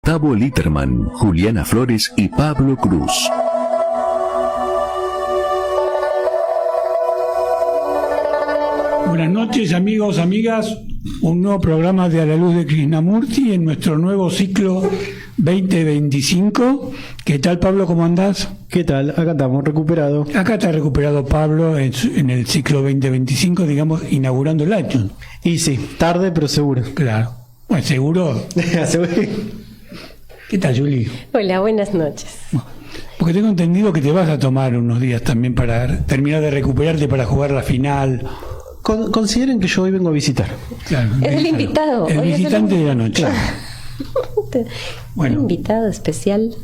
Gustavo Litterman, Juliana Flores y Pablo Cruz. Buenas noches, amigos, amigas. Un nuevo programa de A la Luz de Krishnamurti en nuestro nuevo ciclo 2025. ¿Qué tal, Pablo? ¿Cómo andás? ¿Qué tal? Acá estamos, recuperados. Acá está recuperado Pablo en el ciclo 2025, digamos, inaugurando el año. Y sí, tarde pero seguro. Claro. Bueno, seguro. ¿Qué tal, Juli? Hola, buenas noches. Porque tengo entendido que te vas a tomar unos días también para terminar de recuperarte para jugar la final. Consideren que yo hoy vengo a visitar. Claro, Es el invitado. El Hoy es visitante de la noche. Claro. Bueno. Un invitado especial.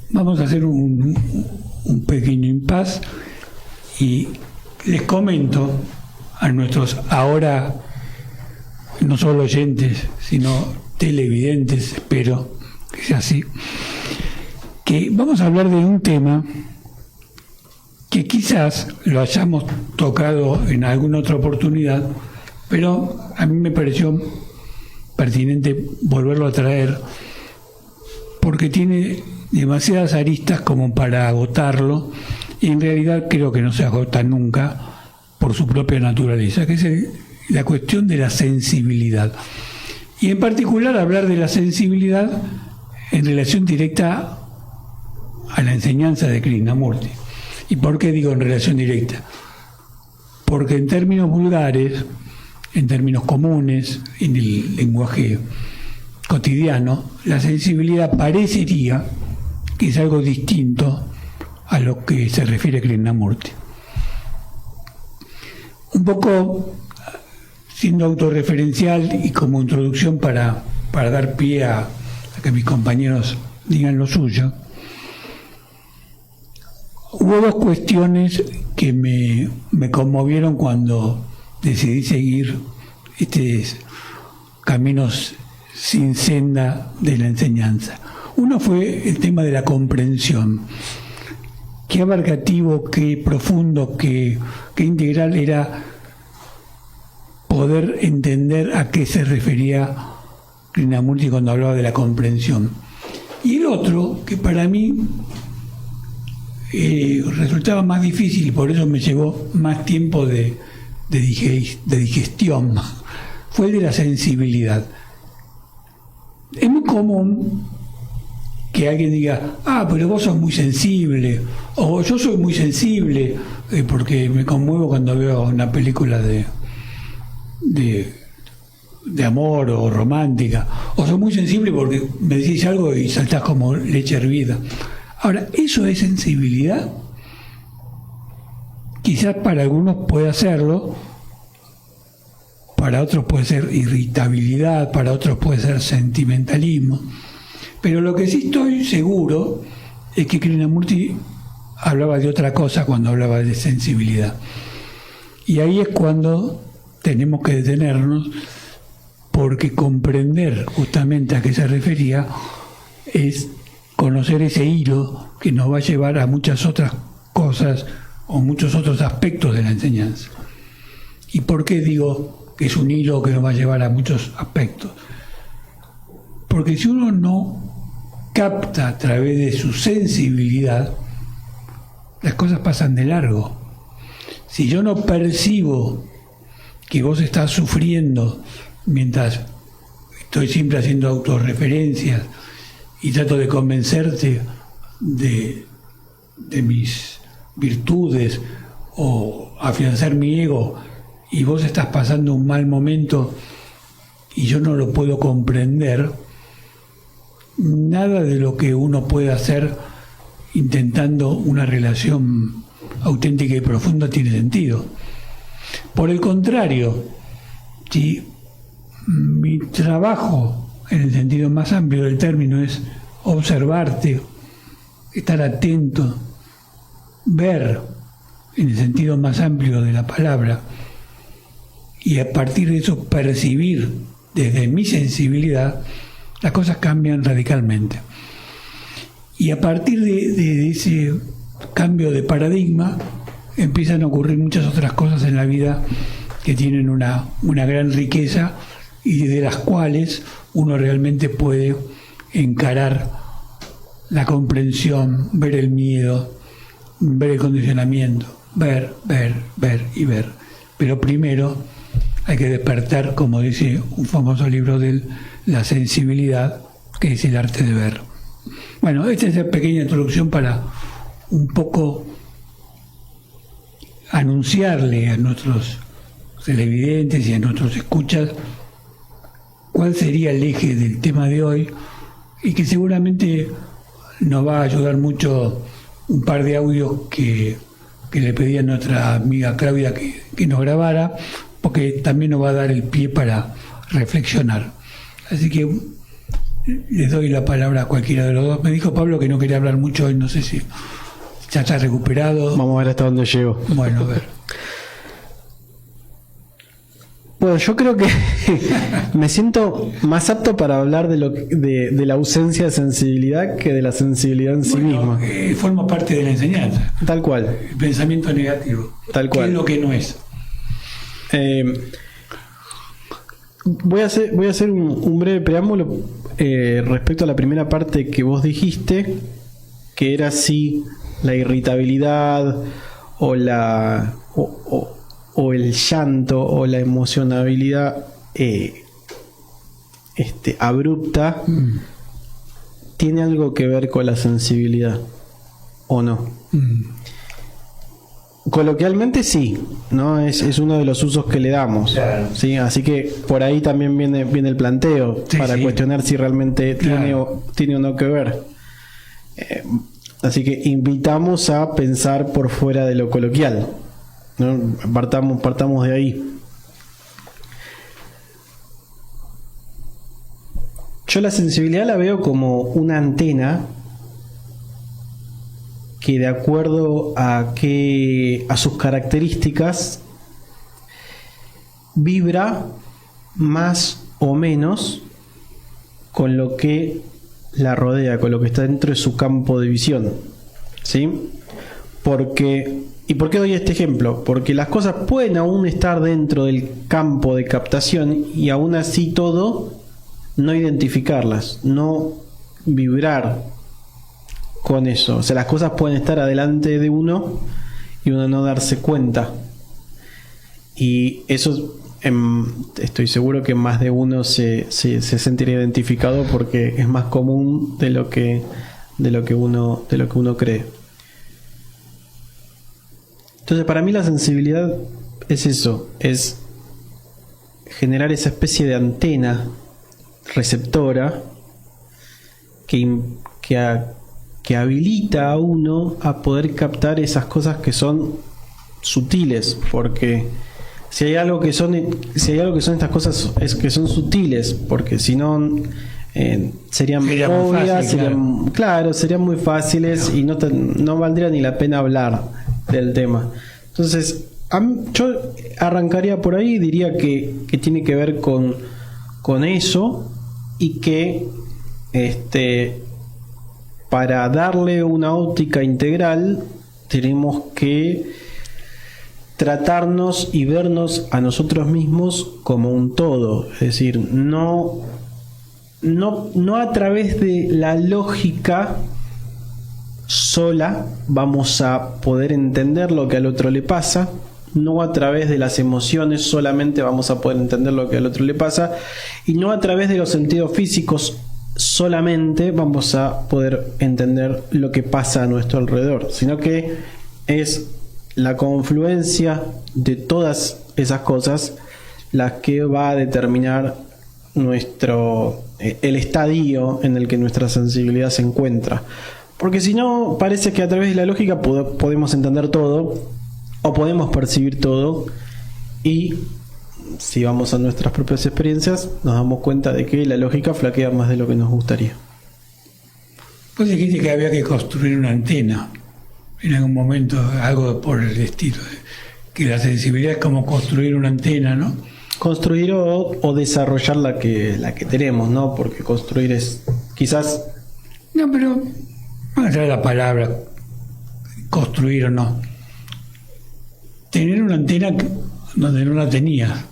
Vamos a hacer un pequeño impasse y les comento a nuestros ahora no solo oyentes, sino televidentes, espero que sea así, que vamos a hablar de un tema que quizás lo hayamos tocado en alguna otra oportunidad, pero a mí me pareció pertinente volverlo a traer porque tiene demasiadas aristas como para agotarlo y en realidad creo que no se agota nunca por su propia naturaleza, que es la cuestión de la sensibilidad. Y en particular hablar de la sensibilidad en relación directa a la enseñanza de Krishnamurti. ¿Y por qué digo en relación directa? Porque en términos vulgares, en términos comunes, en el lenguaje cotidiano, la sensibilidad parecería que es algo distinto a lo que se refiere a Krishnamurti. Un poco siendo autorreferencial y como introducción para dar pie a que mis compañeros digan lo suyo, hubo dos cuestiones que me conmovieron cuando decidí seguir caminos sin senda de la enseñanza. Uno fue el tema de la comprensión. Qué abarcativo, qué profundo, qué integral era poder entender a qué se refería Krishnamurti cuando hablaba de la comprensión. Y el otro, que para mí resultaba más difícil y por eso me llevó más tiempo de digestión, fue el de la sensibilidad. Es muy común que alguien diga, pero vos sos muy sensible, o yo soy muy sensible porque me conmuevo cuando veo una película de amor o romántica, o soy muy sensible porque me decís algo y saltás como leche hervida. Ahora, ¿eso es sensibilidad? Quizás para algunos puede serlo, para otros puede ser irritabilidad, para otros puede ser sentimentalismo, pero lo que sí estoy seguro es que Krishnamurti hablaba de otra cosa cuando hablaba de sensibilidad. Y ahí es cuando tenemos que detenernos, porque comprender justamente a qué se refería es conocer ese hilo que nos va a llevar a muchas otras cosas o muchos otros aspectos de la enseñanza. ¿Y por qué digo que es un hilo que nos va a llevar a muchos aspectos? Porque si uno no capta a través de su sensibilidad, las cosas pasan de largo. Si yo no percibo que vos estás sufriendo mientras estoy siempre haciendo autorreferencias y trato de convencerte de mis virtudes o afianzar mi ego, y vos estás pasando un mal momento y yo no lo puedo comprender, nada de lo que uno pueda hacer intentando una relación auténtica y profunda tiene sentido. Por el contrario, si mi trabajo, en el sentido más amplio del término, es observarte, estar atento, ver, en el sentido más amplio de la palabra, y a partir de eso percibir desde mi sensibilidad, las cosas cambian radicalmente. Y a partir de ese cambio de paradigma, empiezan a ocurrir muchas otras cosas en la vida que tienen una gran riqueza y de las cuales uno realmente puede encarar la comprensión, ver el miedo, ver el condicionamiento, ver y ver. Pero primero hay que despertar, como dice un famoso libro de él, la sensibilidad, que es el arte de ver. Bueno, esta es la pequeña introducción para un poco anunciarle a nuestros televidentes y a nuestros escuchas cuál sería el eje del tema de hoy, y que seguramente nos va a ayudar mucho un par de audios que le pedí a nuestra amiga Claudia que nos grabara, porque también nos va a dar el pie para reflexionar. Así que les doy la palabra a cualquiera de los dos. Me dijo Pablo que no quería hablar mucho hoy, no sé si ya está recuperado. Vamos a ver hasta dónde llego. Bueno, a ver. Bueno, yo creo que me siento más apto para hablar de la ausencia de sensibilidad que de la sensibilidad en sí misma. Forma parte de la enseñanza. Tal cual. El pensamiento negativo. Tal cual. ¿Qué es lo que no es? Voy a hacer un breve preámbulo respecto a la primera parte que vos dijiste, que era si la irritabilidad o o el llanto o la emocionabilidad abrupta tiene algo que ver con la sensibilidad o no. Coloquialmente sí, ¿no? Es uno de los usos que le damos. Claro. ¿Sí? Así que por ahí también viene el planteo, Sí, para sí. cuestionar si realmente Claro. tiene o no que ver. Así que invitamos a pensar por fuera de lo coloquial, ¿no? Partamos de ahí. Yo la sensibilidad la veo como una antena que, de acuerdo a sus características, vibra más o menos con lo que la rodea, con lo que está dentro de su campo de visión, ¿sí? ¿Y por qué doy este ejemplo? Porque las cosas pueden aún estar dentro del campo de captación y aún así todo no identificarlas, no vibrar con eso. O sea, las cosas pueden estar adelante de uno y uno no darse cuenta. Y eso estoy seguro que más de uno se sentirá identificado, porque es más común de lo que uno cree. Entonces, para mí la sensibilidad es eso, es generar esa especie de antena receptora que habilita a uno a poder captar esas cosas que son sutiles, porque si hay algo que son estas cosas es que son sutiles, porque si no serían obvias, serían muy fáciles, y no valdría ni la pena hablar del tema. Entonces, yo arrancaría por ahí y diría que tiene que ver con eso, y que para darle una óptica integral tenemos que tratarnos y vernos a nosotros mismos como un todo, es decir, no a través de la lógica sola vamos a poder entender lo que al otro le pasa, no a través de las emociones solamente vamos a poder entender lo que al otro le pasa, y no a través de los sentidos físicos solamente vamos a poder entender lo que pasa a nuestro alrededor, sino que es la confluencia de todas esas cosas las que va a determinar el estadio en el que nuestra sensibilidad se encuentra. Porque si no, parece que a través de la lógica podemos entender todo o podemos percibir todo, y si vamos a nuestras propias experiencias nos damos cuenta de que la lógica flaquea más de lo que nos gustaría. Pues dijiste que había que construir una antena en algún momento, algo por el estilo, que la sensibilidad es como construir una antena, ¿no? Construir o desarrollar la que tenemos, ¿no? Porque construir es quizás... No, pero vamos a traer la palabra construir o no. Tener una antena donde no la tenía.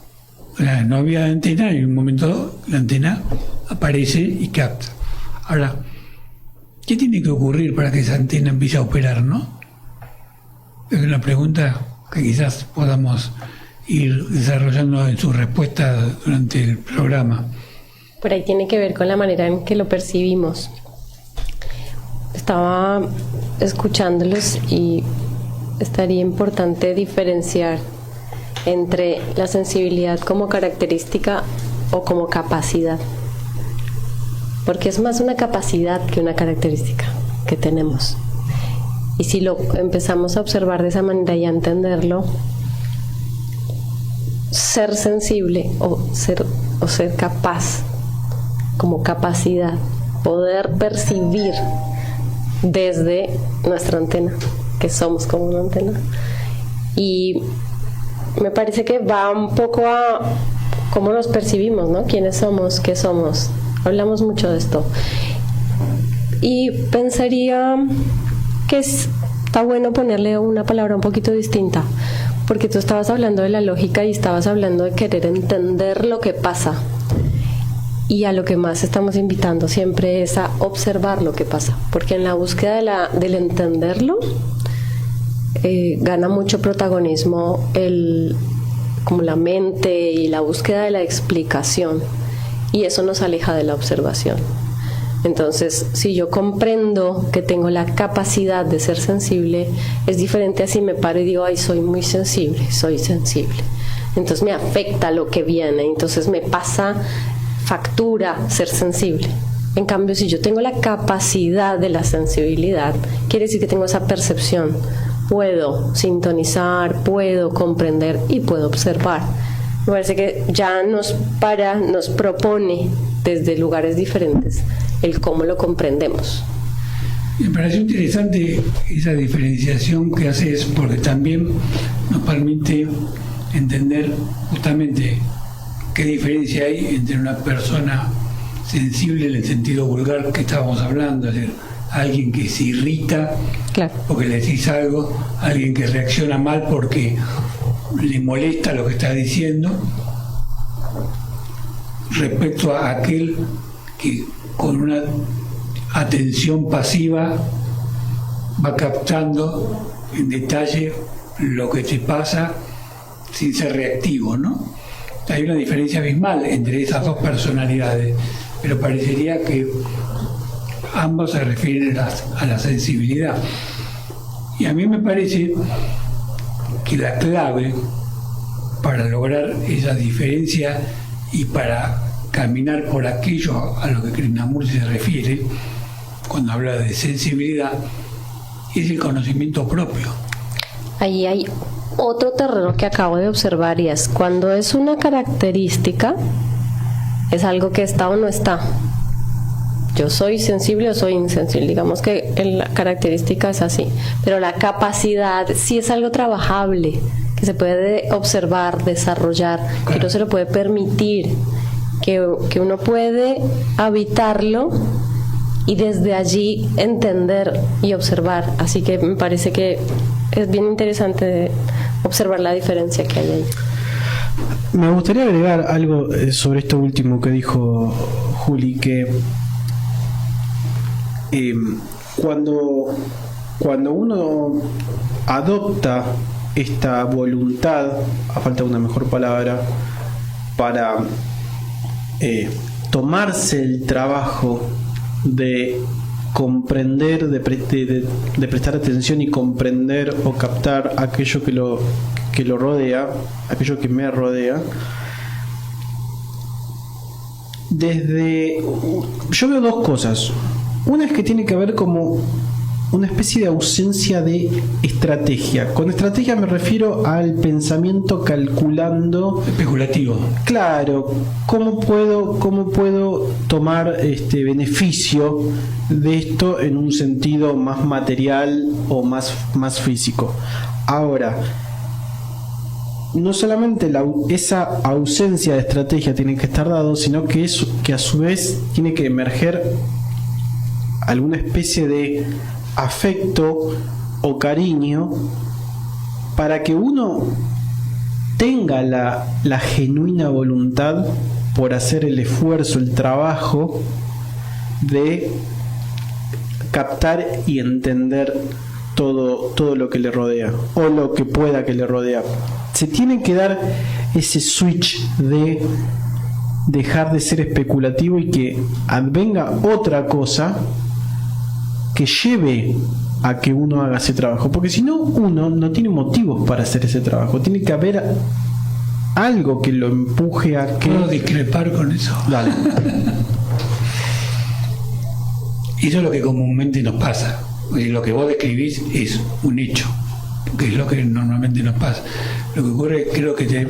O sea, no había antena y en un momento la antena aparece y capta. Ahora, ¿qué tiene que ocurrir para que esa antena empiece a operar, no? Es una pregunta que quizás podamos ir desarrollando en sus respuestas durante el programa. Por ahí tiene que ver con la manera en que lo percibimos. Estaba escuchándolos y estaría importante diferenciar entre la sensibilidad como característica o como capacidad, porque es más una capacidad que una característica que tenemos. Y si lo empezamos a observar de esa manera y a entenderlo, ser sensible o ser capaz como capacidad, poder percibir desde nuestra antena, que somos como una antena. Y me parece que va un poco a cómo nos percibimos, ¿no? ¿Quiénes somos? ¿Qué somos? Hablamos mucho de esto. Y pensaría que está bueno ponerle una palabra un poquito distinta, porque tú estabas hablando de la lógica y estabas hablando de querer entender lo que pasa. Y a lo que más estamos invitando siempre es a observar lo que pasa, porque en la búsqueda del entenderlo gana mucho protagonismo como la mente y la búsqueda de la explicación, y eso nos aleja de la observación. Entonces, si yo comprendo que tengo la capacidad de ser sensible, es diferente a si me paro y digo, ay, soy muy sensible, soy sensible. Entonces me afecta lo que viene, entonces me pasa factura ser sensible. En cambio, si yo tengo la capacidad de la sensibilidad, quiere decir que tengo esa percepción. Puedo sintonizar, puedo comprender y puedo observar. Me parece que ya nos propone desde lugares diferentes el cómo lo comprendemos. Me pareció interesante esa diferenciación que haces, porque también nos permite entender justamente qué diferencia hay entre una persona sensible en el sentido vulgar que estábamos hablando, es decir, alguien que se irrita, claro, porque le decís algo, alguien que reacciona mal porque le molesta lo que está diciendo, respecto a aquel que con una atención pasiva va captando en detalle lo que te pasa sin ser reactivo, ¿no? Hay una diferencia abismal entre esas dos personalidades, pero parecería que ambos se refieren a la sensibilidad. Y a mí me parece que la clave para lograr esa diferencia y para caminar por aquello a lo que Krishnamurti se refiere cuando habla de sensibilidad es el conocimiento propio. Ahí hay otro terreno que acabo de observar, y es cuando es una característica, es algo que está o no está. Yo soy sensible o soy insensible, digamos que la característica es así, pero la capacidad sí es algo trabajable, que se puede observar, desarrollar, claro, que uno se lo puede permitir, que uno puede habitarlo y desde allí entender y observar. Así que me parece que es bien interesante observar la diferencia que hay ahí. Me gustaría agregar algo sobre esto último que dijo Juli, que cuando uno adopta esta voluntad, a falta de una mejor palabra, para tomarse el trabajo de comprender, de prestar atención y comprender o captar aquello que lo rodea, aquello que me rodea, yo veo dos cosas. Una es que tiene que ver como una especie de ausencia de estrategia. Con estrategia me refiero al pensamiento calculando, especulativo. Claro, ¿cómo puedo tomar beneficio de esto en un sentido más material o más físico? Ahora, no solamente esa ausencia de estrategia tiene que estar dado, sino que a su vez tiene que emerger alguna especie de afecto o cariño para que uno tenga la genuina voluntad por hacer el esfuerzo, el trabajo de captar y entender todo lo que le rodea o lo que pueda que le rodea. Se tiene que dar ese switch de dejar de ser especulativo y que venga otra cosa que lleve a que uno haga ese trabajo, porque si no, uno no tiene motivos para hacer ese trabajo. Tiene que haber algo que lo empuje a que... ¿Puedo discrepar con eso? Dale. Eso es lo que comúnmente nos pasa. Lo que vos describís es un hecho, que es lo que normalmente nos pasa. Lo que ocurre, creo que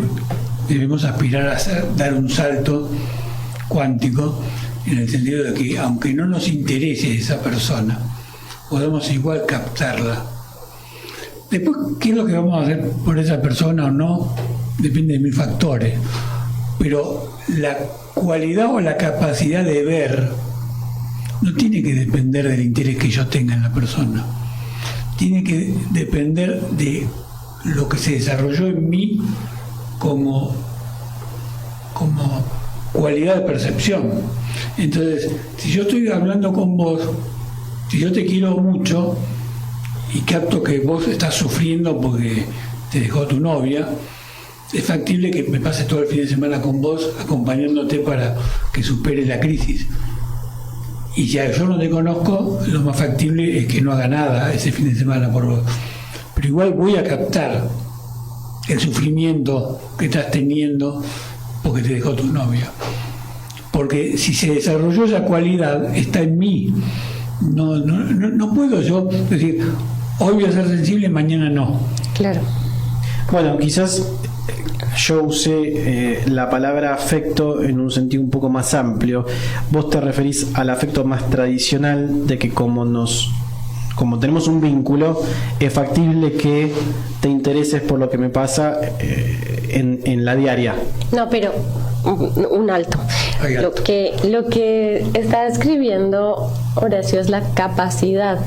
debemos aspirar a dar un salto cuántico, en el sentido de que aunque no nos interese esa persona, podemos igual captarla. Después, ¿qué es lo que vamos a hacer por esa persona o no? Depende de mil factores. Pero la cualidad o la capacidad de ver no tiene que depender del interés que yo tenga en la persona. Tiene que depender de lo que se desarrolló en mí como cualidad de percepción. Entonces, si yo estoy hablando con vos, si yo te quiero mucho y capto que vos estás sufriendo porque te dejó tu novia, es factible que me pase todo el fin de semana con vos acompañándote para que superes la crisis. Y ya yo no te conozco, lo más factible es que no haga nada ese fin de semana por vos. Pero igual voy a captar el sufrimiento que estás teniendo porque te dejó tu novia. Porque si se desarrolló esa cualidad, está en mí. No puedo yo decir, hoy voy a ser sensible, mañana no. Claro. Bueno, quizás yo usé la palabra afecto en un sentido un poco más amplio. Vos te referís al afecto más tradicional, de que como tenemos un vínculo, es factible que te intereses por lo que me pasa en la diaria. No, pero un alto. Lo que está describiendo Horacio es la capacidad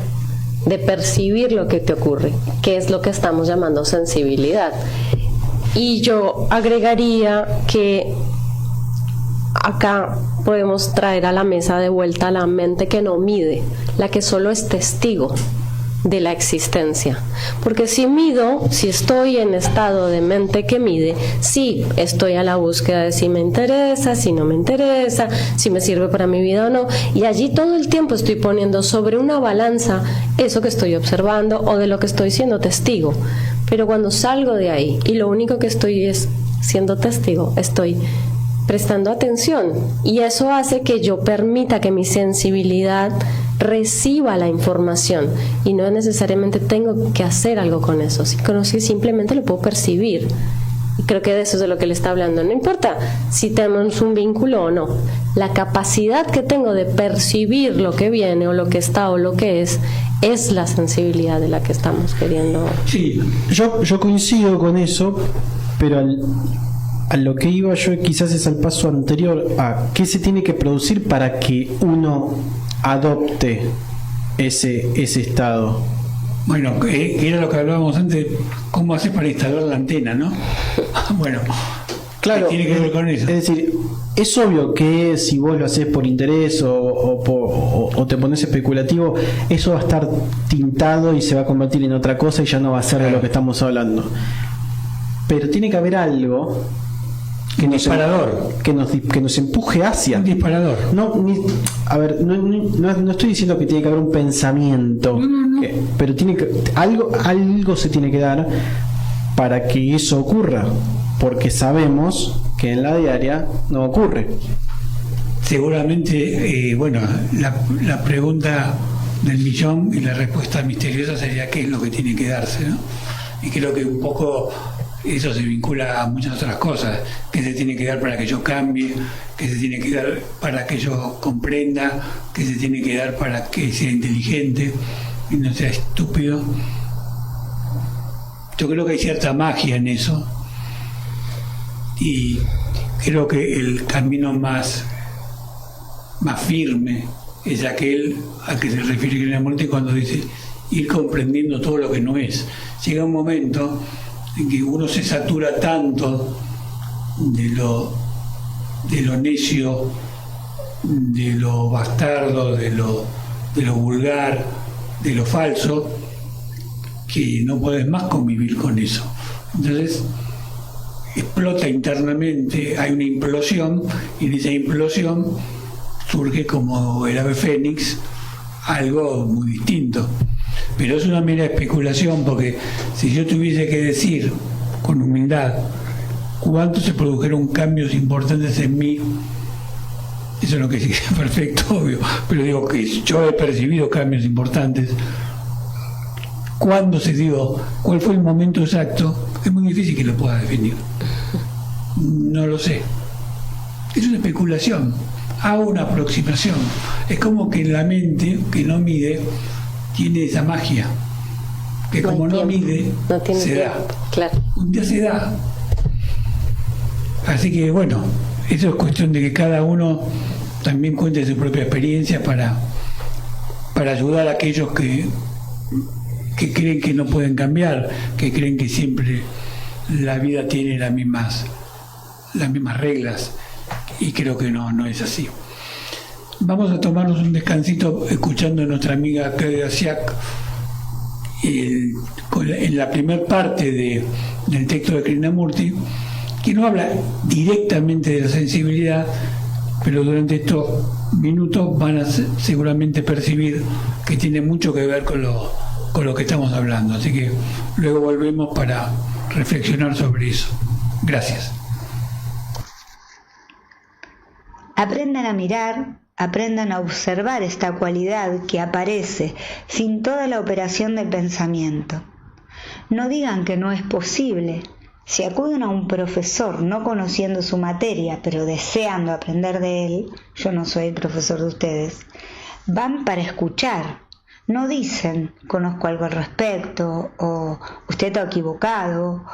de percibir lo que te ocurre, que es lo que estamos llamando sensibilidad. Y yo agregaría que acá podemos traer a la mesa de vuelta la mente que no mide, la que solo es testigo de la existencia. Porque si mido, si estoy en estado de mente que mide, sí estoy a la búsqueda de si me interesa, si no me interesa, si me sirve para mi vida o no, y allí todo el tiempo estoy poniendo sobre una balanza eso que estoy observando o de lo que estoy siendo testigo. Pero cuando salgo de ahí y lo único que estoy es siendo testigo, estoy prestando atención, y eso hace que yo permita que mi sensibilidad reciba la información y no necesariamente tengo que hacer algo con eso, simplemente lo puedo percibir. Y creo que de eso es de lo que le está hablando. No importa si tenemos un vínculo o no, la capacidad que tengo de percibir lo que viene o lo que está o lo que es la sensibilidad de la que estamos queriendo. Sí, yo coincido con eso, pero a lo que iba yo quizás es al paso anterior, a qué se tiene que producir para que uno adopte ese estado. Bueno, que era lo que hablábamos antes, ¿cómo haces para instalar la antena, no? Bueno, claro, tiene que ver con eso. Es decir, es obvio que si vos lo haces por interés o te pones especulativo, eso va a estar tintado y se va a convertir en otra cosa y ya no va a ser de lo que estamos hablando. Pero tiene que haber algo que nos empuje hacia un disparador. No estoy diciendo que tiene que haber un pensamiento, no. Pero tiene que algo se tiene que dar para que eso ocurra, porque sabemos que en la diaria no ocurre. Seguramente, la pregunta del millón y la respuesta misteriosa sería qué es lo que tiene que darse, ¿no? Y creo que un poco eso se vincula a muchas otras cosas, que se tiene que dar para que yo cambie, que se tiene que dar para que yo comprenda, que se tiene que dar para que sea inteligente y no sea estúpido. Yo creo que hay cierta magia en eso, y creo que el camino más firme es aquel a que se refiere Krishnamurti cuando dice ir comprendiendo todo lo que no es. Llega un momento en que uno se satura tanto de lo necio de lo bastardo, de lo vulgar, de lo falso, que no podés más convivir con eso. Entonces explota internamente, hay una implosión, y en esa implosión surge como el ave fénix algo muy distinto. Pero es una mera especulación, porque si yo tuviese que decir con humildad cuánto se produjeron cambios importantes en mí, eso es lo que sí es perfecto, obvio, pero digo que yo he percibido cambios importantes. ¿Cuándo se dio? ¿Cuál fue el momento exacto? Es muy difícil que lo pueda definir. No lo sé. Es una especulación. Hago una aproximación. Es como que la mente, que no mide, tiene esa magia. Que No hay como no tiempo. mide, No tiene se tiempo, da. claro. Un día se da. Así que bueno, eso es cuestión de que cada uno también cuente su propia experiencia para ayudar a aquellos que creen que no pueden cambiar, que creen que siempre la vida tiene las mismas reglas, y creo que no es así. Vamos a tomarnos un descansito escuchando a nuestra amiga Claudia Siak en la primera parte del texto de Krishnamurti, que no habla directamente de la sensibilidad, pero durante estos minutos van a seguramente percibir que tiene mucho que ver con lo que estamos hablando. Así que luego volvemos para reflexionar sobre eso. Gracias. Aprendan a mirar, aprendan a observar esta cualidad que aparece sin toda la operación del pensamiento. No digan que no es posible. Si acuden a un profesor no conociendo su materia, pero deseando aprender de él, yo no soy el profesor de ustedes, van para escuchar. No dicen, conozco algo al respecto, o usted está equivocado,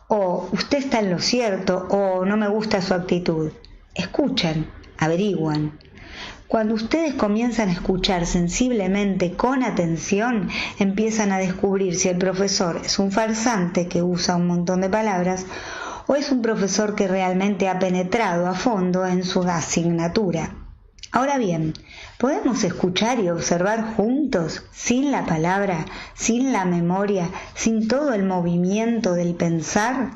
o usted está en lo cierto, o no me gusta su actitud. Escuchan, averiguan. Cuando ustedes comienzan a escuchar sensiblemente, con atención, empiezan a descubrir si el profesor es un farsante que usa un montón de palabras o es un profesor que realmente ha penetrado a fondo en su asignatura. Ahora bien, ¿podemos escuchar y observar juntos, sin la palabra, sin la memoria, sin todo el movimiento del pensar?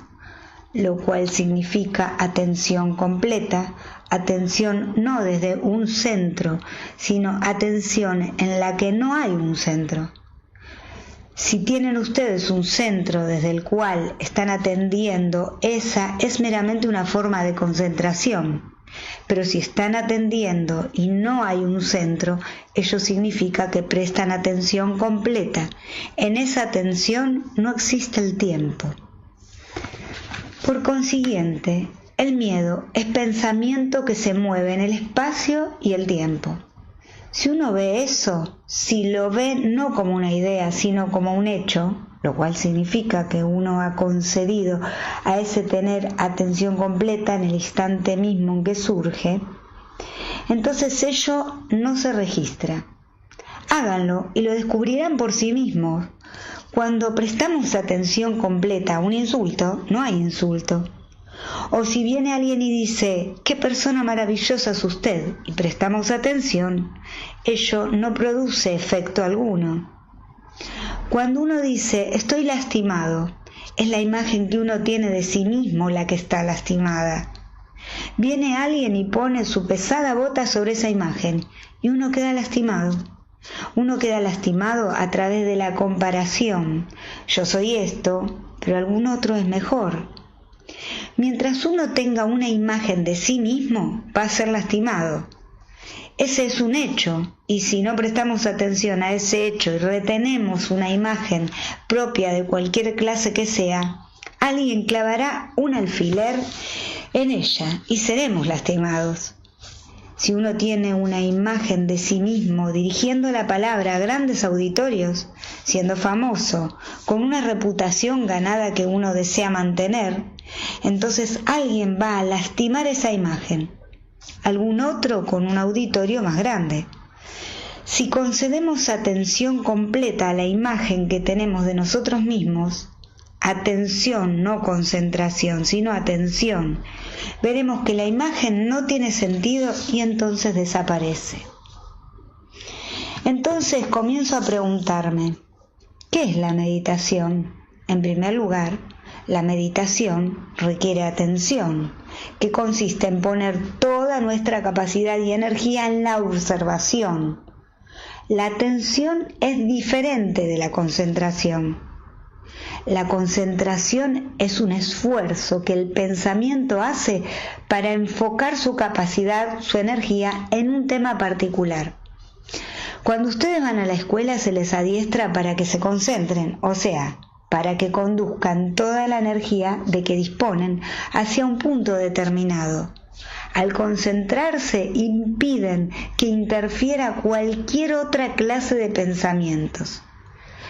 Lo cual significa atención completa, atención no desde un centro, sino atención en la que no hay un centro. Si tienen ustedes un centro desde el cual están atendiendo, esa es meramente una forma de concentración. Pero si están atendiendo y no hay un centro, ello significa que prestan atención completa. En esa atención no existe el tiempo. Por consiguiente, el miedo es pensamiento que se mueve en el espacio y el tiempo. Si uno ve eso, si lo ve no como una idea, sino como un hecho, lo cual significa que uno ha concedido a ese tener atención completa en el instante mismo en que surge, entonces ello no se registra. Háganlo y lo descubrirán por sí mismos. Cuando prestamos atención completa a un insulto, no hay insulto. O si viene alguien y dice, ¡qué persona maravillosa es usted!, y prestamos atención, ello no produce efecto alguno. Cuando uno dice, estoy lastimado, es la imagen que uno tiene de sí mismo la que está lastimada. Viene alguien y pone su pesada bota sobre esa imagen, y uno queda lastimado. Uno queda lastimado a través de la comparación. Yo soy esto, pero algún otro es mejor. Mientras uno tenga una imagen de sí mismo, va a ser lastimado. Ese es un hecho, y si no prestamos atención a ese hecho y retenemos una imagen propia de cualquier clase que sea, alguien clavará un alfiler en ella y seremos lastimados. Si uno tiene una imagen de sí mismo dirigiendo la palabra a grandes auditorios, siendo famoso, con una reputación ganada que uno desea mantener, entonces alguien va a lastimar esa imagen, algún otro con un auditorio más grande. Si concedemos atención completa a la imagen que tenemos de nosotros mismos, atención, no concentración, sino atención, veremos que la imagen no tiene sentido y entonces desaparece. Entonces comienzo a preguntarme, ¿qué es la meditación? En primer lugar, la meditación requiere atención, que consiste en poner toda nuestra capacidad y energía en la observación. La atención es diferente de la concentración. La concentración es un esfuerzo que el pensamiento hace para enfocar su capacidad, su energía en un tema particular. Cuando ustedes van a la escuela se les adiestra para que se concentren, o sea, para que conduzcan toda la energía de que disponen hacia un punto determinado. Al concentrarse impiden que interfiera cualquier otra clase de pensamientos.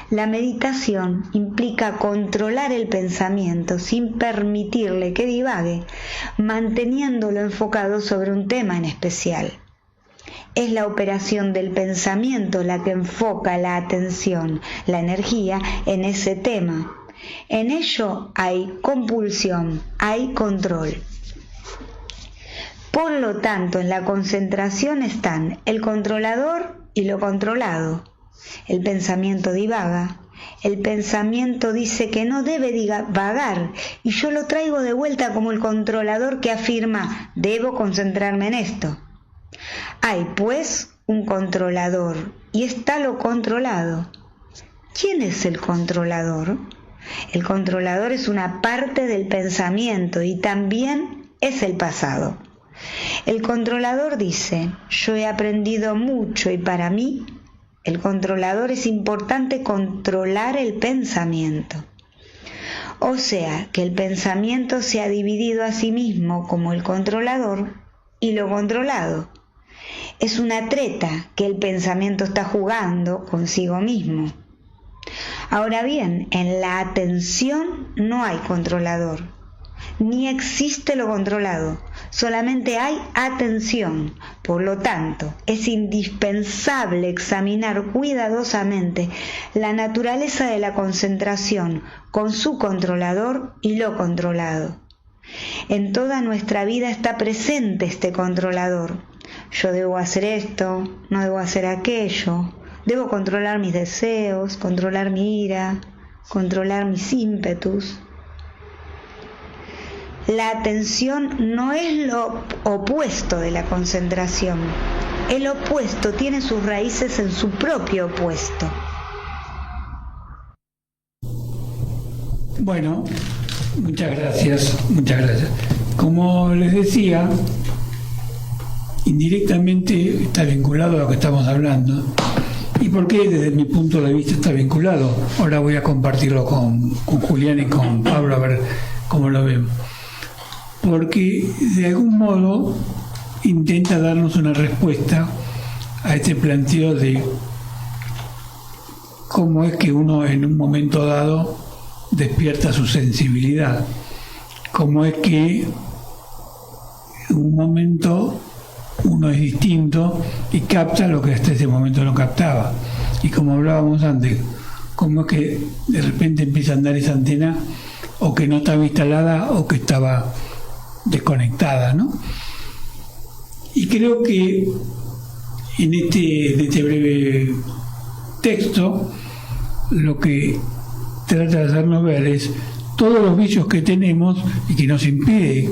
La meditación implica controlar el pensamiento sin permitirle que divague, manteniéndolo enfocado sobre un tema en especial. Es la operación del pensamiento la que enfoca la atención, la energía, en ese tema. En ello hay compulsión, hay control. Por lo tanto, en la concentración están el controlador y lo controlado. El pensamiento divaga. El pensamiento dice que no debe divagar y yo lo traigo de vuelta como el controlador que afirma, debo concentrarme en esto. Hay, pues, un controlador y está lo controlado. ¿Quién es el controlador? El controlador es una parte del pensamiento y también es el pasado. El controlador dice, yo he aprendido mucho y para mí, el controlador es importante controlar el pensamiento. O sea, que el pensamiento se ha dividido a sí mismo como el controlador y lo controlado. Es una treta que el pensamiento está jugando consigo mismo. Ahora bien, en la atención no hay controlador, ni existe lo controlado, solamente hay atención. Por lo tanto, es indispensable examinar cuidadosamente la naturaleza de la concentración con su controlador y lo controlado. En toda nuestra vida está presente este controlador. Yo debo hacer esto, no debo hacer aquello, debo controlar mis deseos, controlar mi ira, controlar mis ímpetus. La atención no es lo opuesto de la concentración. El opuesto tiene sus raíces en su propio opuesto. Bueno, muchas gracias. Como les decía, indirectamente está vinculado a lo que estamos hablando. ¿Y por qué desde mi punto de vista está vinculado? Ahora voy a compartirlo con Julián y con Pablo a ver cómo lo ven. Porque de algún modo intenta darnos una respuesta a este planteo de cómo es que uno en un momento dado despierta su sensibilidad, cómo es que en un momento uno es distinto y capta lo que hasta ese momento no captaba. Y como hablábamos antes, cómo es que de repente empieza a andar esa antena o que no estaba instalada o que estaba desconectada, ¿no? Y creo que en este breve texto lo que trata de hacernos ver es todos los vicios que tenemos y que nos impide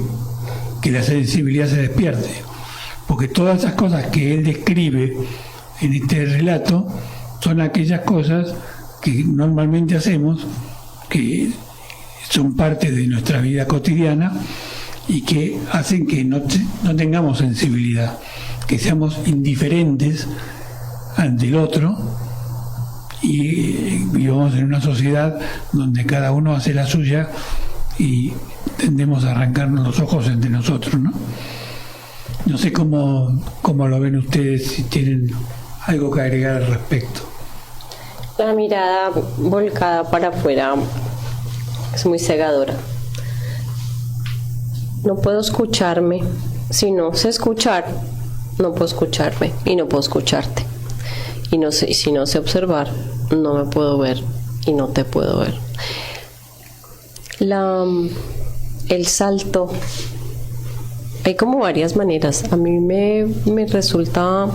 que la sensibilidad se despierte, porque todas esas cosas que él describe en este relato son aquellas cosas que normalmente hacemos, que son parte de nuestra vida cotidiana y que hacen que no tengamos sensibilidad, que seamos indiferentes ante el otro y vivamos en una sociedad donde cada uno hace la suya y tendemos a arrancarnos los ojos entre nosotros, ¿no? No sé cómo lo ven ustedes, si tienen algo que agregar al respecto. La mirada volcada para afuera es muy cegadora. No puedo escucharme. Si no sé escuchar, no puedo escucharme y no puedo escucharte. Y si no sé observar, no me puedo ver y no te puedo ver. El salto hay como varias maneras. A mí me resulta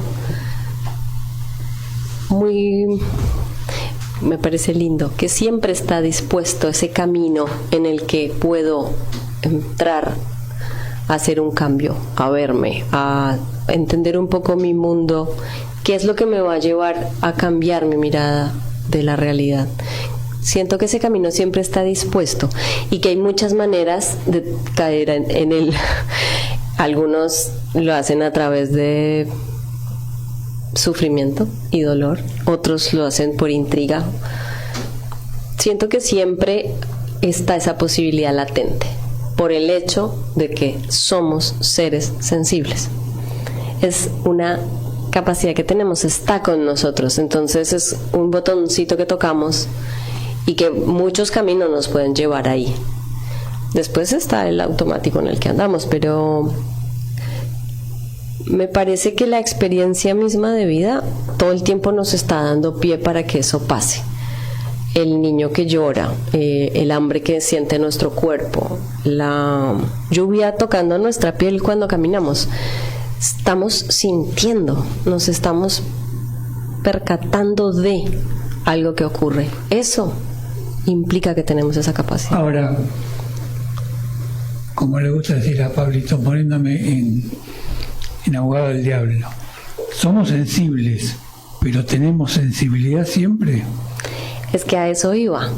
me parece lindo que siempre está dispuesto ese camino en el que puedo entrar a hacer un cambio, a verme, a entender un poco mi mundo, qué es lo que me va a llevar a cambiar mi mirada de la realidad. Siento que ese camino siempre está dispuesto y que hay muchas maneras de caer en él. Algunos lo hacen a través de sufrimiento y dolor, otros lo hacen por intriga. Siento que siempre está esa posibilidad latente por el hecho de que somos seres sensibles. Es una capacidad que tenemos, está con nosotros, entonces es un botoncito que tocamos y que muchos caminos nos pueden llevar ahí. Después está el automático en el que andamos, pero me parece que la experiencia misma de vida todo el tiempo nos está dando pie para que eso pase. El niño que llora, el hambre que siente nuestro cuerpo, la lluvia tocando nuestra piel cuando caminamos. Estamos sintiendo, nos estamos percatando de algo que ocurre. Eso implica que tenemos esa capacidad. Ahora, como le gusta decir a Pablito, poniéndome en abogado del diablo, somos sensibles, pero ¿tenemos sensibilidad siempre? Es que a eso iba.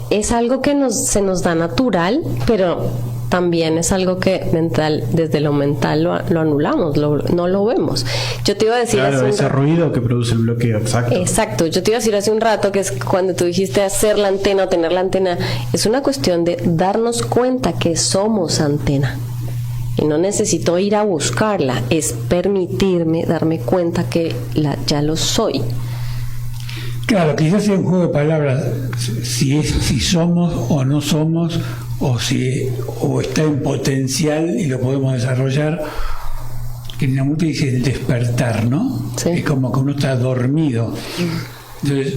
Es algo que se nos da natural, pero también es algo que desde lo mental lo anulamos, no lo vemos. Yo te iba a decir claro, ese ruido que produce el bloqueo, exacto. Exacto, yo te iba a decir hace un rato que es cuando tú dijiste hacer la antena o tener la antena, es una cuestión de darnos cuenta que somos antena. Y no necesito ir a buscarla, es permitirme darme cuenta que ya lo soy. Claro, quizás sea un juego de palabras, si somos o no somos, o está en potencial y lo podemos desarrollar. Que en la música dice el despertar, ¿no? Sí. Es como que uno está dormido. Entonces,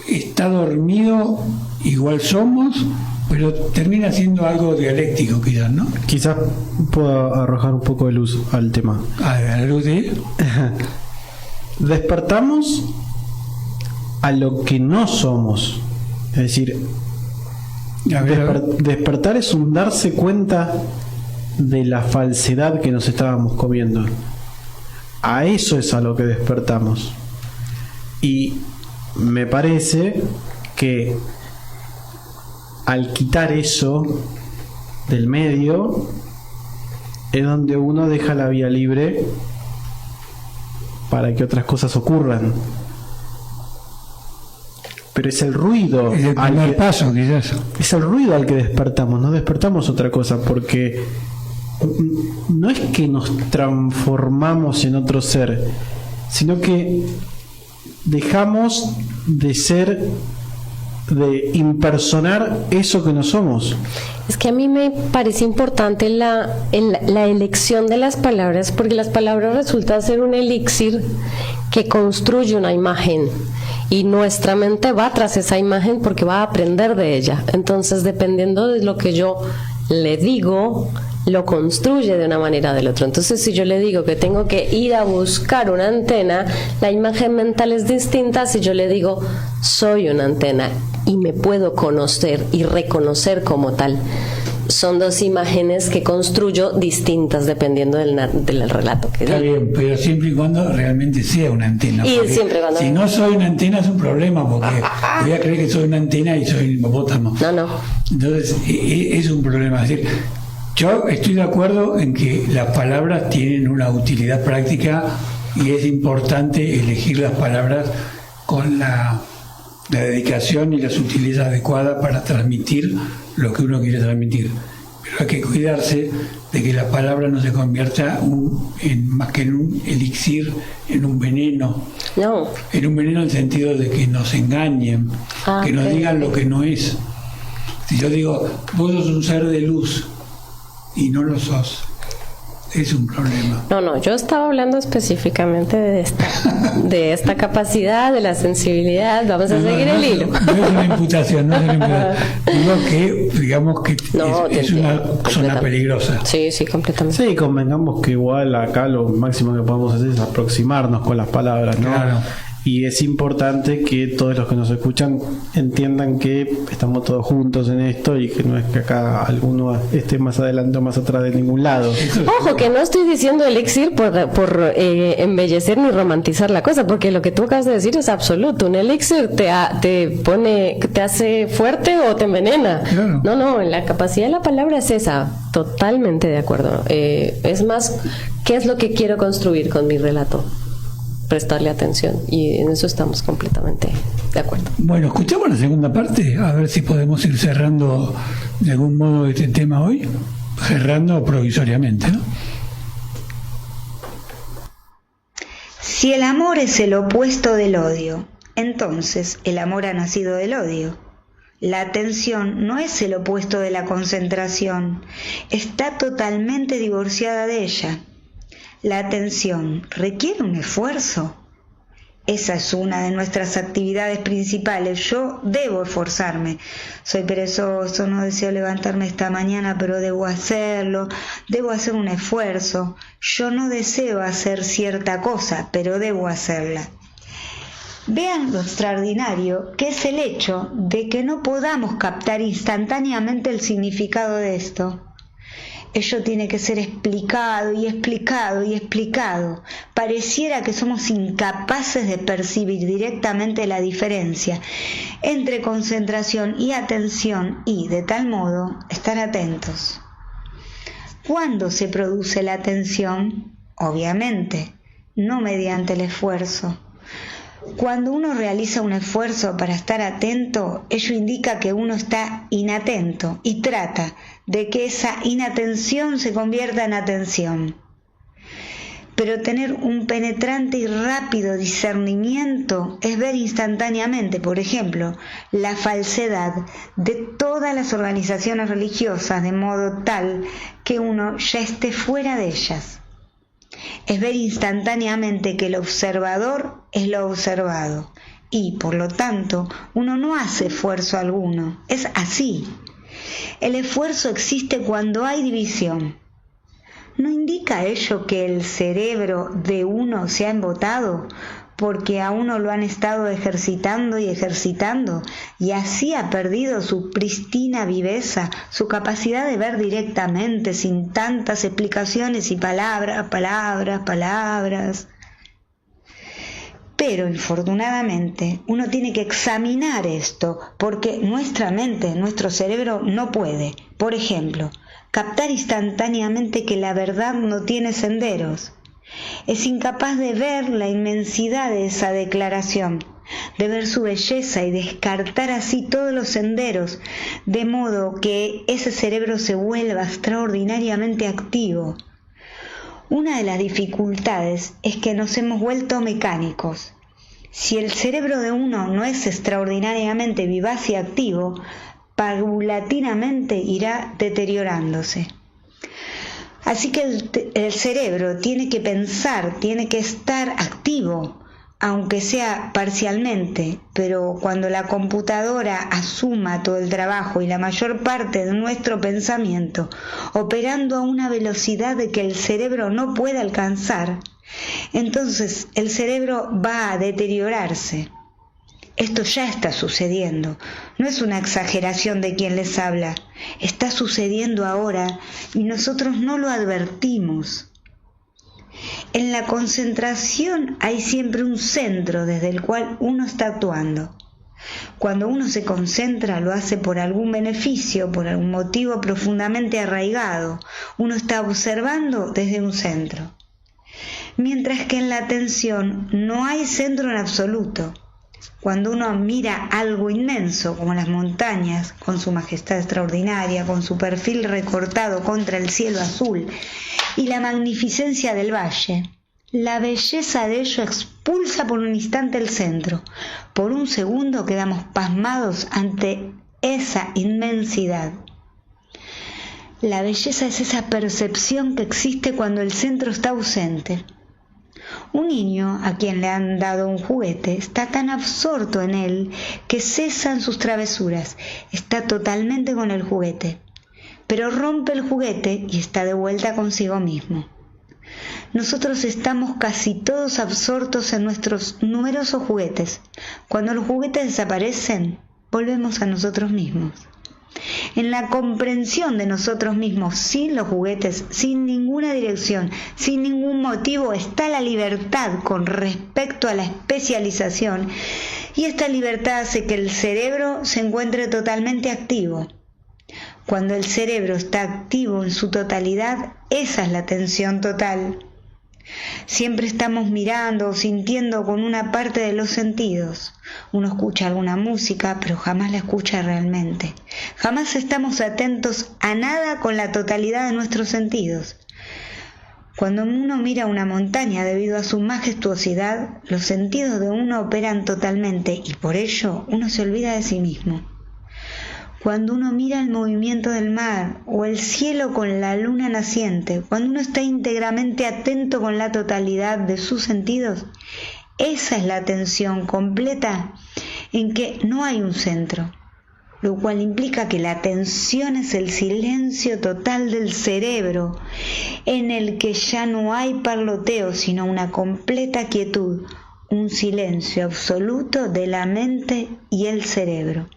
está dormido, igual somos, pero termina siendo algo dialéctico quizás, ¿no? Quizás puedo arrojar un poco de luz al tema. A la luz de... Despertamos a lo que no somos. Es decir, despertar es un darse cuenta de la falsedad que nos estábamos comiendo. A eso es a lo que despertamos. Y me parece que al quitar eso del medio es donde uno deja la vía libre para que otras cosas ocurran. Pero es el ruido, es el primer paso, quizás. Es el ruido al que despertamos, no despertamos otra cosa, porque no es que nos transformamos en otro ser, sino que dejamos de impersonar eso que no somos. Es que a mí me parece importante la elección de las palabras, porque las palabras resultan ser un elixir que construye una imagen y nuestra mente va tras esa imagen porque va a aprender de ella. Entonces, dependiendo de lo que yo le digo, lo construye de una manera o del otro. Entonces, si yo le digo que tengo que ir a buscar una antena, la imagen mental es distinta si yo le digo soy una antena y me puedo conocer y reconocer como tal. Son dos imágenes que construyo distintas dependiendo del relato que está digo. Bien, pero siempre y cuando realmente sea una antena. Y siempre cuando... Si no soy una antena es un problema, porque voy a creer que soy una antena y soy el hipopótamo. No. Entonces es un problema. Es decir, yo estoy de acuerdo en que las palabras tienen una utilidad práctica y es importante elegir las palabras con la dedicación y la sutileza adecuada para transmitir lo que uno quiere transmitir. Pero hay que cuidarse de que la palabra no se convierta más que en un elixir, en un veneno. No. En un veneno en el sentido de que nos engañen, que nos digan lo que no es. Si yo digo, vos sos un ser de luz y no lo sos, es un problema. No, yo estaba hablando específicamente de esta capacidad, de la sensibilidad. Vamos a seguir el hilo. No es una imputación, Digo que, digamos que es una zona peligrosa. Sí, completamente. Sí, convengamos que igual acá lo máximo que podemos hacer es aproximarnos con las palabras, ¿no? Claro. Y es importante que todos los que nos escuchan entiendan que estamos todos juntos en esto y que no es que acá alguno esté más adelante o más atrás de ningún lado. Ojo, que no estoy diciendo elixir por embellecer ni romantizar la cosa, porque lo que tú acabas de decir es absoluto. Un elixir te hace fuerte o te envenena. Claro. No, la capacidad de la palabra es esa. Totalmente de acuerdo. Es más, ¿qué es lo que quiero construir con mi relato? Prestarle atención, y en eso estamos completamente de acuerdo. Bueno, escuchamos la segunda parte, a ver si podemos ir cerrando de algún modo este tema hoy, cerrando provisoriamente, ¿no? Si el amor es el opuesto del odio, entonces el amor ha nacido del odio. La atención no es el opuesto de la concentración, está totalmente divorciada de ella. La atención requiere un esfuerzo. Esa es una de nuestras actividades principales. Yo debo esforzarme. Soy perezoso, no deseo levantarme esta mañana, pero debo hacerlo. Debo hacer un esfuerzo. Yo no deseo hacer cierta cosa, pero debo hacerla. Vean lo extraordinario que es el hecho de que no podamos captar instantáneamente el significado de esto. Ello tiene que ser explicado y explicado y explicado. Pareciera que somos incapaces de percibir directamente la diferencia entre concentración y atención y, de tal modo, estar atentos. ¿Cuándo se produce la atención? Obviamente, no mediante el esfuerzo. Cuando uno realiza un esfuerzo para estar atento, ello indica que uno está inatento y trata de que esa inatención se convierta en atención. Pero tener un penetrante y rápido discernimiento es ver instantáneamente, por ejemplo, la falsedad de todas las organizaciones religiosas de modo tal que uno ya esté fuera de ellas. Es ver instantáneamente que el observador es lo observado y, por lo tanto, uno no hace esfuerzo alguno. Es así. El esfuerzo existe cuando hay división. ¿No indica ello que el cerebro de uno se ha embotado porque a uno lo han estado ejercitando y así ha perdido su pristina viveza, su capacidad de ver directamente sin tantas explicaciones y palabras? Pero infortunadamente uno tiene que examinar esto porque nuestra mente, nuestro cerebro no puede, por ejemplo, captar instantáneamente que la verdad no tiene senderos. Es incapaz de ver la inmensidad de esa declaración, de ver su belleza y descartar así todos los senderos, de modo que ese cerebro se vuelva extraordinariamente activo. Una de las dificultades es que nos hemos vuelto mecánicos. Si el cerebro de uno no es extraordinariamente vivaz y activo, paulatinamente irá deteriorándose. Así que el cerebro tiene que pensar, tiene que estar activo, aunque sea parcialmente, pero cuando la computadora asuma todo el trabajo y la mayor parte de nuestro pensamiento, operando a una velocidad de que el cerebro no puede alcanzar, entonces el cerebro va a deteriorarse. Esto ya está sucediendo, no es una exageración de quien les habla, está sucediendo ahora y nosotros no lo advertimos. En la concentración hay siempre un centro desde el cual uno está actuando. Cuando uno se concentra lo hace por algún beneficio, por algún motivo profundamente arraigado. Uno está observando desde un centro. Mientras que en la atención no hay centro en absoluto. Cuando uno mira algo inmenso como las montañas, con su majestad extraordinaria, con su perfil recortado contra el cielo azul y la magnificencia del valle, la belleza de ello expulsa por un instante el centro. Por un segundo quedamos pasmados ante esa inmensidad. La belleza es esa percepción que existe cuando el centro está ausente. Un niño a quien le han dado un juguete está tan absorto en él que cesan sus travesuras, está totalmente con el juguete, pero rompe el juguete y está de vuelta consigo mismo. Nosotros estamos casi todos absortos en nuestros numerosos juguetes. Cuando los juguetes desaparecen, volvemos a nosotros mismos. En la comprensión de nosotros mismos, sin los juguetes, sin ninguna dirección, sin ningún motivo, está la libertad con respecto a la especialización, y esta libertad hace que el cerebro se encuentre totalmente activo. Cuando el cerebro está activo en su totalidad, esa es la atención total. Siempre estamos mirando o sintiendo con una parte de los sentidos. Uno escucha alguna música, pero jamás la escucha realmente. Jamás estamos atentos a nada con la totalidad de nuestros sentidos. Cuando uno mira una montaña debido a su majestuosidad, los sentidos de uno operan totalmente y por ello uno se olvida de sí mismo. Cuando uno mira el movimiento del mar o el cielo con la luna naciente, cuando uno está íntegramente atento con la totalidad de sus sentidos, esa es la atención completa en que no hay un centro, lo cual implica que la atención es el silencio total del cerebro, en el que ya no hay parloteo, sino una completa quietud, un silencio absoluto de la mente y el cerebro.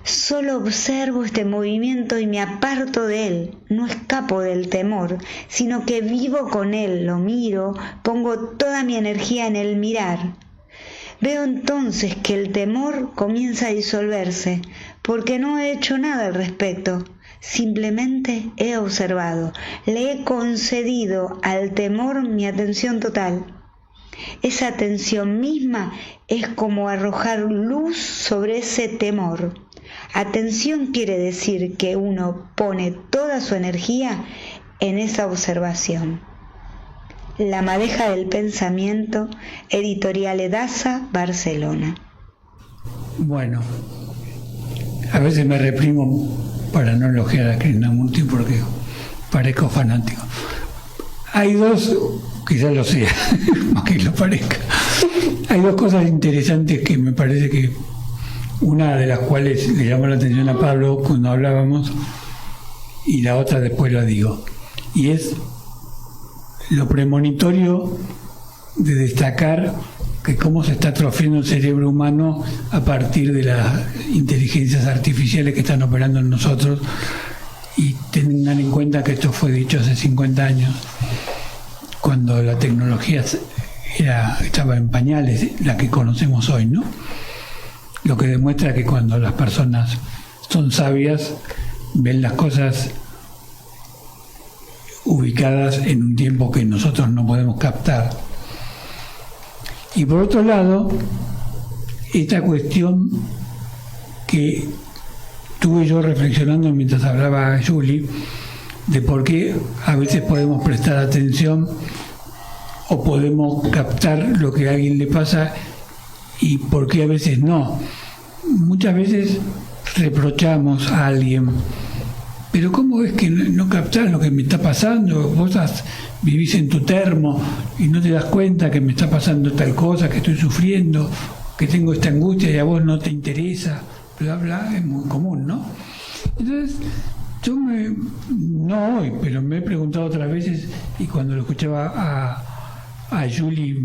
Solo observo este movimiento y me aparto de él, no escapo del temor, sino que vivo con él, lo miro, pongo toda mi energía en el mirar. Veo entonces que el temor comienza a disolverse, porque no he hecho nada al respecto, simplemente he observado, le he concedido al temor mi atención total. Esa atención misma es como arrojar luz sobre ese temor. Atención quiere decir que uno pone toda su energía en esa observación. La madeja del pensamiento, Editorial Edasa, Barcelona. Bueno, a veces me reprimo para no elogiar a Krishnamurti porque parezco fanático. Hay dos, quizás lo sea, aunque lo parezca, hay dos cosas interesantes que me parece que una de las cuales le llamó la atención a Pablo cuando hablábamos y la otra después la digo, y es lo premonitorio de destacar que cómo se está atrofiando el cerebro humano a partir de las inteligencias artificiales que están operando en nosotros, y tengan en cuenta que esto fue dicho hace 50 años, cuando la tecnología estaba en pañales, la que conocemos hoy, ¿no? Lo que demuestra que cuando las personas son sabias, ven las cosas ubicadas en un tiempo que nosotros no podemos captar. Y por otro lado, esta cuestión que estuve yo reflexionando mientras hablaba Julie, de por qué a veces podemos prestar atención o podemos captar lo que a alguien le pasa y por qué a veces no. Muchas veces reprochamos a alguien, pero ¿cómo es que no captás lo que me está pasando? Vos vivís en tu termo y no te das cuenta que me está pasando tal cosa, que estoy sufriendo, que tengo esta angustia y a vos no te interesa, bla, bla, es muy común, ¿no? Entonces, no hoy, pero me he preguntado otras veces, y cuando lo escuchaba a Julie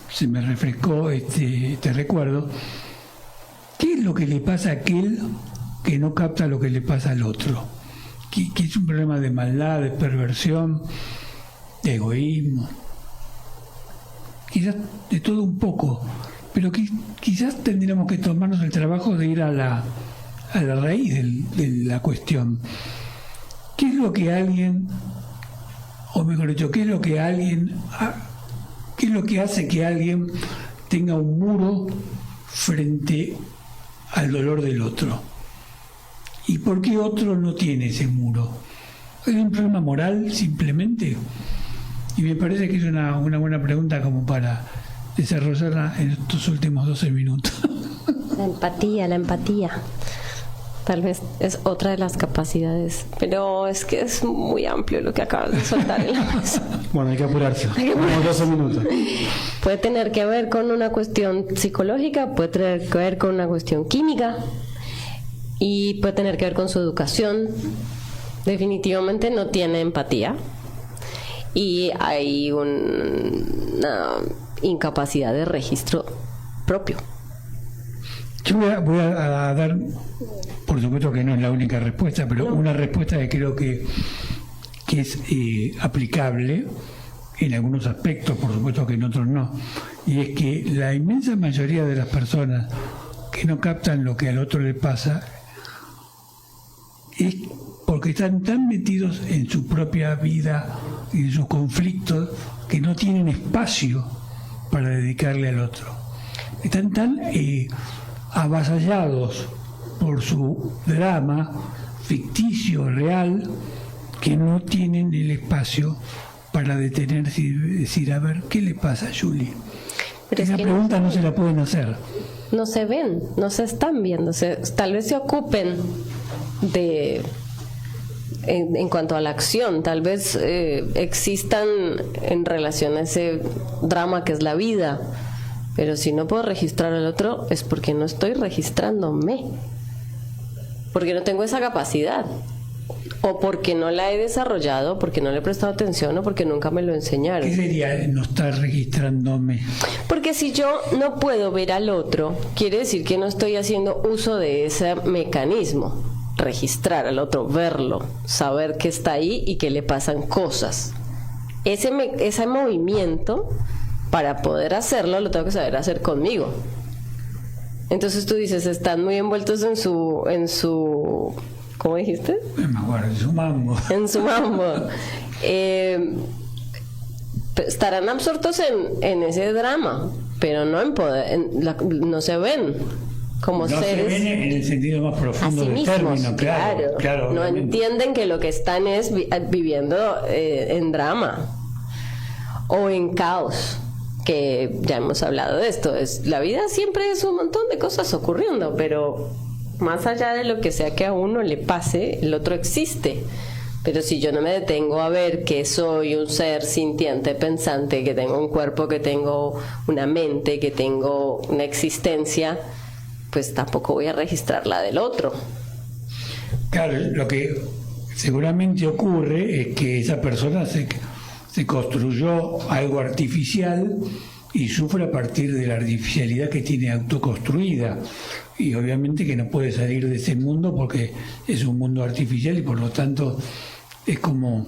se me refrescó este recuerdo. ¿Qué es lo que le pasa a aquel que no capta lo que le pasa al otro? Que es un problema de maldad, de perversión, de egoísmo, quizás de todo un poco, pero quizás tendríamos que tomarnos el trabajo de ir a la raíz de la cuestión. ¿Qué es lo que alguien, o mejor dicho, qué es lo que hace que alguien tenga un muro frente al dolor del otro? ¿Y por qué otro no tiene ese muro? ¿Es un problema moral simplemente? Y me parece que es una buena pregunta como para desarrollarla en estos últimos 12 minutos. La empatía. Tal vez es otra de las capacidades, pero es que es muy amplio lo que acabas de soltar en la mesa. Bueno, hay que apurarse. Tenemos 12 minutos. Puede tener que ver con una cuestión psicológica, puede tener que ver con una cuestión química y puede tener que ver con su educación. Definitivamente no tiene empatía y hay una incapacidad de registro propio. Yo voy a dar, por supuesto que no es la única respuesta, pero una respuesta que creo que es aplicable en algunos aspectos, por supuesto que en otros no, y es que la inmensa mayoría de las personas que no captan lo que al otro le pasa es porque están tan metidos en su propia vida y en sus conflictos que no tienen espacio para dedicarle al otro. Están tan avasallados por su drama ficticio, real, que no tienen el espacio para detenerse y decir, a ver, ¿qué le pasa a Julie? Pero esa pregunta no se la pueden hacer. No se ven, no se están viendo, tal vez se ocupen de... En cuanto a la acción, tal vez existan en relación a ese drama que es la vida, pero si no puedo registrar al otro es porque no estoy registrándome, porque no tengo esa capacidad, o porque no la he desarrollado, porque no le he prestado atención o porque nunca me lo enseñaron. ¿Qué sería no estar registrándome? Porque si yo no puedo ver al otro, quiere decir que no estoy haciendo uso de ese mecanismo. Registrar al otro, verlo, saber que está ahí y que le pasan cosas. Ese movimiento, para poder hacerlo, lo tengo que saber hacer conmigo. Entonces tú dices, están muy envueltos en su ¿cómo dijiste? Me acuerdo, en su mambo. En su mambo. Estarán absortos en ese drama, pero no en poder, no se ven como no seres. Se ven en el sentido más profundo del término, claro. No entienden que lo que están es viviendo en drama o en caos, que ya hemos hablado de esto. La vida siempre es un montón de cosas ocurriendo, pero más allá de lo que sea que a uno le pase, el otro existe. Pero si yo no me detengo a ver que soy un ser sintiente, pensante, que tengo un cuerpo, que tengo una mente, que tengo una existencia, pues tampoco voy a registrar la del otro. Claro, lo que seguramente ocurre es que esa persona se construyó algo artificial y sufre a partir de la artificialidad que tiene autoconstruida. Y obviamente que no puede salir de ese mundo porque es un mundo artificial y por lo tanto es como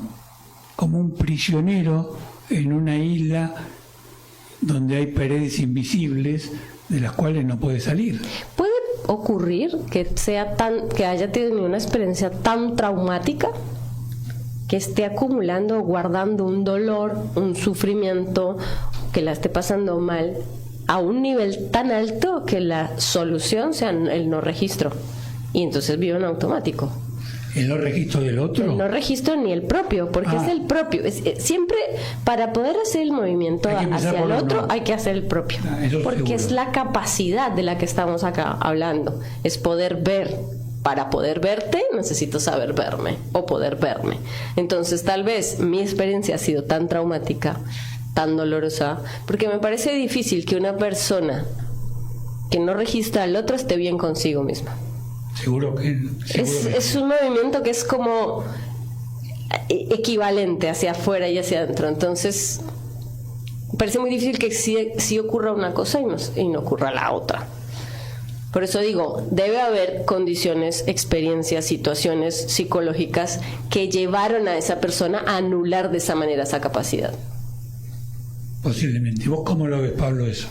un prisionero en una isla donde hay paredes invisibles de las cuales no puede salir. ¿Puede ocurrir que haya tenido una experiencia tan traumática que esté acumulando, guardando un dolor, un sufrimiento, que la esté pasando mal a un nivel tan alto que la solución sea el no registro y entonces vive en automático? ¿El no registro del otro? El no registro ni el propio, porque es el propio. Siempre para poder hacer el movimiento hacia el otro hay que hacer el propio, porque seguro. Es la capacidad de la que estamos acá hablando, es poder ver. Para poder verte necesito saber verme o poder verme. Entonces tal vez mi experiencia ha sido tan traumática, tan dolorosa, porque me parece difícil que una persona que no registra al otro esté bien consigo misma. Seguro que es un movimiento que es como equivalente hacia afuera y hacia adentro. Entonces me parece muy difícil que sí ocurra una cosa y no ocurra la otra. Por eso digo, debe haber condiciones, experiencias, situaciones psicológicas que llevaron a esa persona a anular de esa manera esa capacidad. Posiblemente. ¿Vos cómo lo ves, Pablo, eso?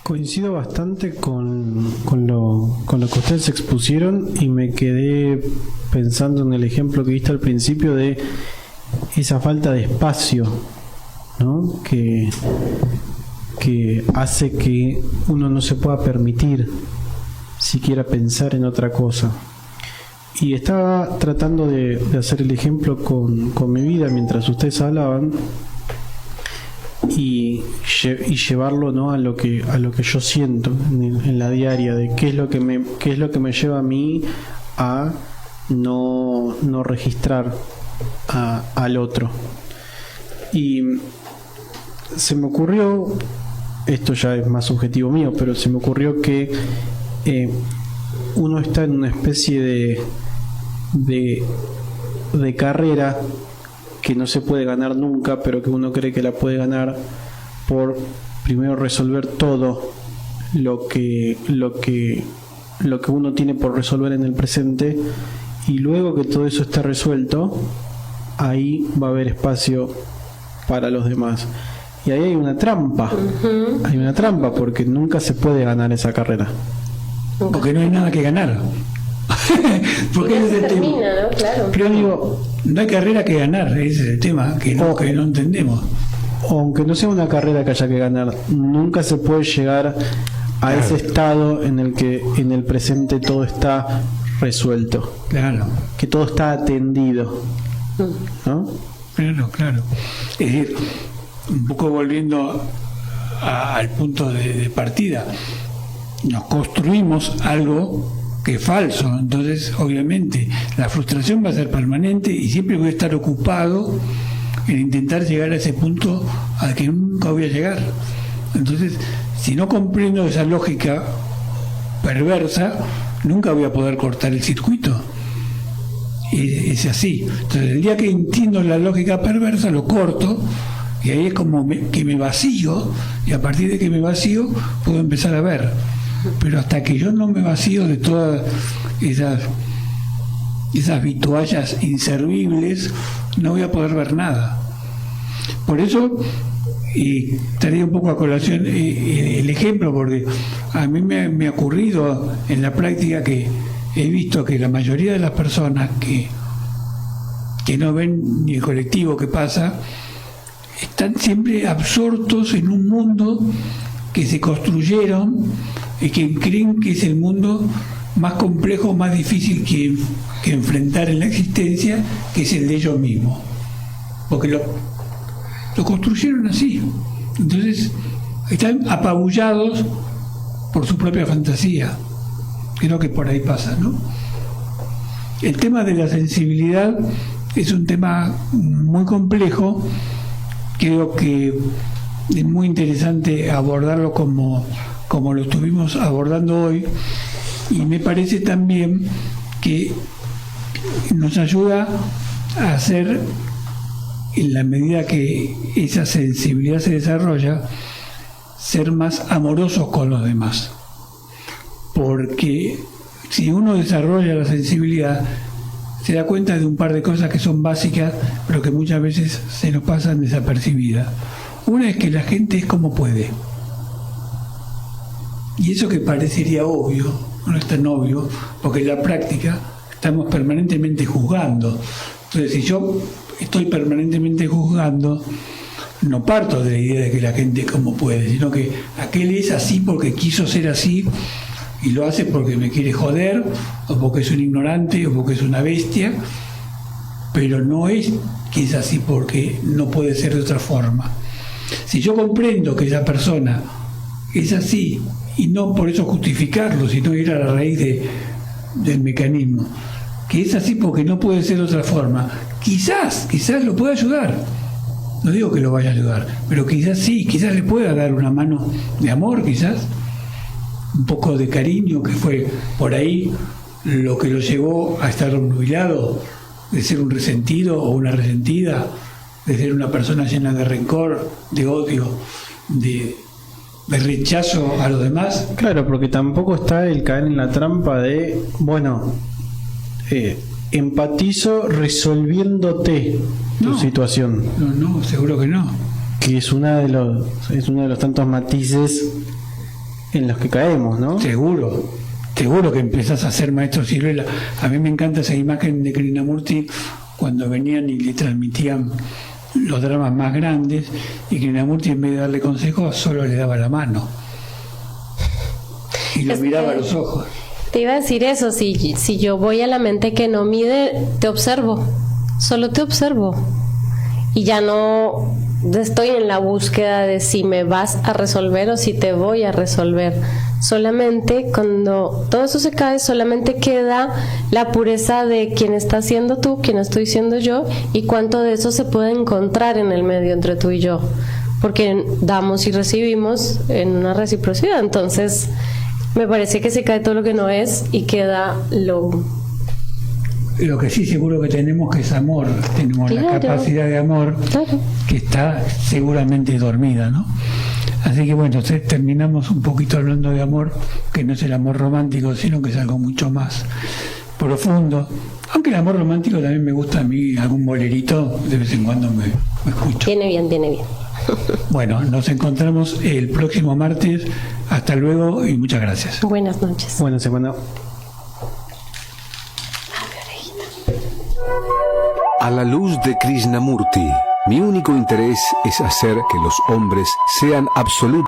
Coincido bastante con lo que ustedes expusieron y me quedé pensando en el ejemplo que viste al principio de esa falta de espacio, ¿no? que hace que uno no se pueda permitir siquiera pensar en otra cosa. Y estaba tratando de hacer el ejemplo con mi vida mientras ustedes hablaban y llevarlo, ¿no?, a lo que yo siento en la diaria, de qué es lo que me lleva a mí a no registrar al otro. Y se me ocurrió, esto ya es más subjetivo mío, pero se me ocurrió que uno está en una especie de carrera que no se puede ganar nunca, pero que uno cree que la puede ganar por primero resolver todo lo que uno tiene por resolver en el presente, y luego que todo eso esté resuelto, ahí va a haber espacio para los demás. Y ahí hay una trampa. Hay una trampa porque nunca se puede ganar esa carrera. Porque no hay nada que ganar. Porque ese es el tema. ¿No? Claro. Pero digo, no hay carrera que ganar, ese es el tema que no entendemos. Aunque no sea una carrera que haya que ganar, nunca se puede llegar a ese estado en el que en el presente todo está resuelto. Claro. Que todo está atendido. ¿No? Claro. Es decir, un poco volviendo al punto de partida, nos construimos algo que es falso, entonces obviamente la frustración va a ser permanente y siempre voy a estar ocupado en intentar llegar a ese punto al que nunca voy a llegar. Entonces, si no comprendo esa lógica perversa, nunca voy a poder cortar el circuito. Es así. Entonces, el día que entiendo la lógica perversa, lo corto, y ahí es como que me vacío, y a partir de que me vacío, puedo empezar a ver. Pero hasta que yo no me vacío de todas esas vituallas inservibles, no voy a poder ver nada. Por eso, y traía un poco a colación el ejemplo, porque a mí me ha ocurrido en la práctica que he visto que la mayoría de las personas que no ven ni el colectivo que pasa, están siempre absortos en un mundo que se construyeron y que creen que es el mundo más complejo, más difícil que enfrentar en la existencia, que es el de ellos mismos. Porque lo construyeron así. Entonces, están apabullados por su propia fantasía. Creo que por ahí pasa, ¿no? El tema de la sensibilidad es un tema muy complejo. Creo que es muy interesante abordarlo como lo estuvimos abordando hoy, y me parece también que nos ayuda a hacer, en la medida que esa sensibilidad se desarrolla, ser más amorosos con los demás. Porque si uno desarrolla la sensibilidad, se da cuenta de un par de cosas que son básicas, pero que muchas veces se nos pasan desapercibidas. Una es que la gente es como puede. Y eso que parecería obvio, no es tan obvio, porque en la práctica estamos permanentemente juzgando. Entonces, si yo estoy permanentemente juzgando, no parto de la idea de que la gente es como puede, sino que aquel es así porque quiso ser así y lo hace porque me quiere joder, o porque es un ignorante, o porque es una bestia, pero no es que es así porque no puede ser de otra forma. Si yo comprendo que esa persona es así, y no por eso justificarlo, sino ir a la raíz del mecanismo, que es así porque no puede ser de otra forma, quizás lo pueda ayudar. No digo que lo vaya a ayudar, pero quizás sí, quizás le pueda dar una mano de amor, quizás un poco de cariño, que fue por ahí lo que lo llevó a estar obnubilado, de ser un resentido o una resentida, de ser una persona llena de rencor, de odio, de rechazo a los demás. Claro, porque tampoco está el caer en la trampa de, empatizo resolviéndote tu situación. No, seguro que no. Que es uno de los tantos matices en los que caemos, ¿no? Seguro que empezás a ser maestro Ciruela. A mí me encanta esa imagen de Krishnamurti cuando venían y le transmitían los dramas más grandes, y Krishnamurti, en vez de darle consejos, solo le daba la mano y lo miraba a los ojos. Te iba a decir eso, si yo voy a la mente que no mide, te observo, solo te observo, y ya no estoy en la búsqueda de si me vas a resolver o si te voy a resolver. Solamente cuando todo eso se cae, solamente queda la pureza de quién estás siendo tú, quién estoy siendo yo, y cuánto de eso se puede encontrar en el medio entre tú y yo, porque damos y recibimos en una reciprocidad. Entonces me parece que se cae todo lo que no es y queda Lo que sí seguro que tenemos que es amor, tenemos la Claro. capacidad de amor Claro. que está seguramente dormida, ¿no? Así que bueno, terminamos un poquito hablando de amor, que no es el amor romántico, sino que es algo mucho más profundo. Aunque el amor romántico también me gusta a mí, algún bolerito, de vez en cuando me escucho. Viene bien, viene bien. Bueno, nos encontramos el próximo martes. Hasta luego y muchas gracias. Buenas noches. Buena semana. A la luz de Krishnamurti, mi único interés es hacer que los hombres sean absolutamente